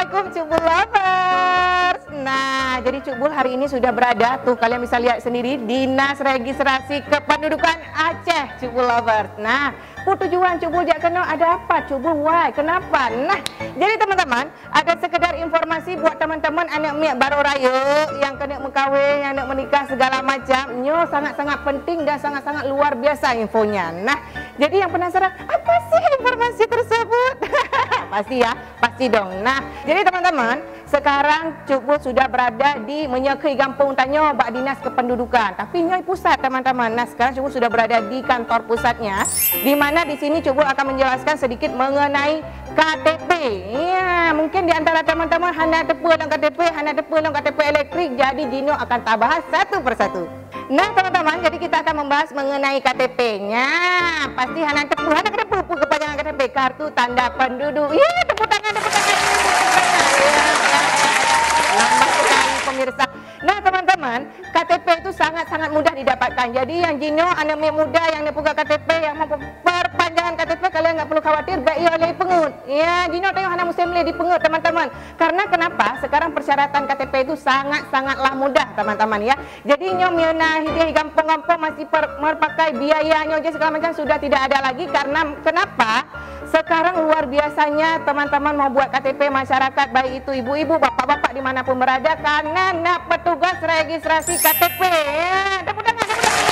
Assalamualaikum Cukbul Lovers. Nah, jadi Cukbul hari ini sudah berada tuh, kalian bisa lihat sendiri, Dinas Registrasi Kependudukan Aceh, Cukbul Lovers. Nah, tujuan Cukbul jak kenal ada apa? Cukbul why? Kenapa? Nah, jadi teman-teman, ada sekedar informasi buat teman-teman anak miak baru raya yang kena mengkawin, yang nak menikah segala macam. Nyo sangat-sangat penting dan sangat-sangat luar biasa infonya. Nah, jadi yang penasaran, apa sih informasi tersebut? Pasti ya, pasti dong. Nah, jadi teman-teman, sekarang Cukbul sudah berada di Menyekui Kampung Tanyo Bak Dinas Kependudukan. Tapi Nyoi pusat teman-teman. Nah, sekarang Cukbul sudah berada di kantor pusatnya, di mana di sini Cukbul akan menjelaskan sedikit mengenai KTP. Ya, mungkin di antara teman-teman hana tepu dalam KTP, hana tepu dalam KTP elektrik. Jadi Jino akan tak bahas satu persatu. Nah, teman-teman, jadi kita akan membahas mengenai KTP-nya. Pasti hana tepu kepanjangan KTP, kartu tanda penduduk. Ya, tepuk tangan, tepuk tangan. Lambat sekali pemirsa. Nah, teman-teman, KTP itu sangat-sangat mudah didapatkan. Jadi yang Jino, anak muda yang buka KTP, yang mau perpanjangan KTP, kalian nggak perlu khawatir, baik oleh pengut. Ya, Jino tengok anak muslim di pengut, teman-teman. Karena kenapa? Sekarang persyaratan KTP itu sangat-sangatlah mudah, teman-teman ya. Jadi Nyo mengenai di kampung-kampung masih merpakai biayanya segala macam sudah tidak ada lagi. Karena kenapa? Sekarang luar biasanya teman-teman mau buat KTP masyarakat, baik itu ibu-ibu, bapak-bapak dimanapun berada, karena nak petugas registrasi KTP. Ya, tepuk tangan, tepuk tangan.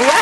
Ya,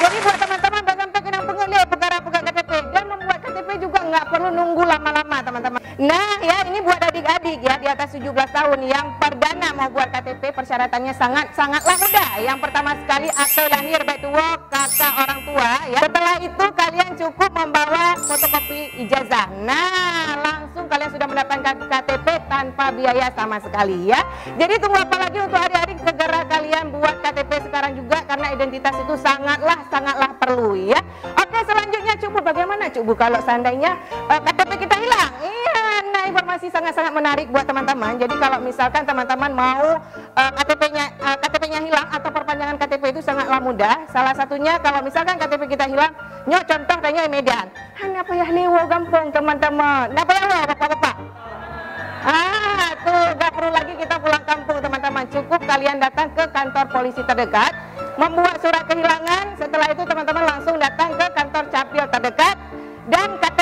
jadi buat teman-teman sampai kenang pengelir perkara-perkara KTP dan membuat KTP juga nggak perlu nunggu lama-lama, teman-teman. Nah, ya ini buat adik-adik ya di atas 17 tahun yang perdana mau buat KTP, persyaratannya sangatlah mudah. Yang pertama sekali akte lahir baik tua kakak orang tua ya. Setelah itu kalian cukup membawa fotokopi ijazah. Nah, langsung kalian sudah mendapatkan KTP tanpa biaya sama sekali ya. Jadi tunggu apa lagi untuk adik-adik, segera kalian buat KTP sekarang juga karena identitas itu sangatlah perlu ya. Oke, selanjutnya Cukbul, bagaimana Cukbul kalau seandainya KTP kita hilang? Iya, nah informasi sangat-sangat menarik buat teman-teman. Jadi kalau misalkan teman-teman mau KTP-nya hilang atau perpanjangan KTP itu sangatlah mudah. Salah satunya kalau misalkan KTP kita hilang, Nyo contoh tanya Medan. Kenapa ya lewo gampang teman-teman? Kenapa ya bapak-bapak? Tuh gak perlu lagi kita pulang kampung teman-teman. Cukup kalian datang ke kantor polisi terdekat, membuat surat kehilangan. Setelah itu teman-teman langsung datang ke kantor capil terdekat dan KTP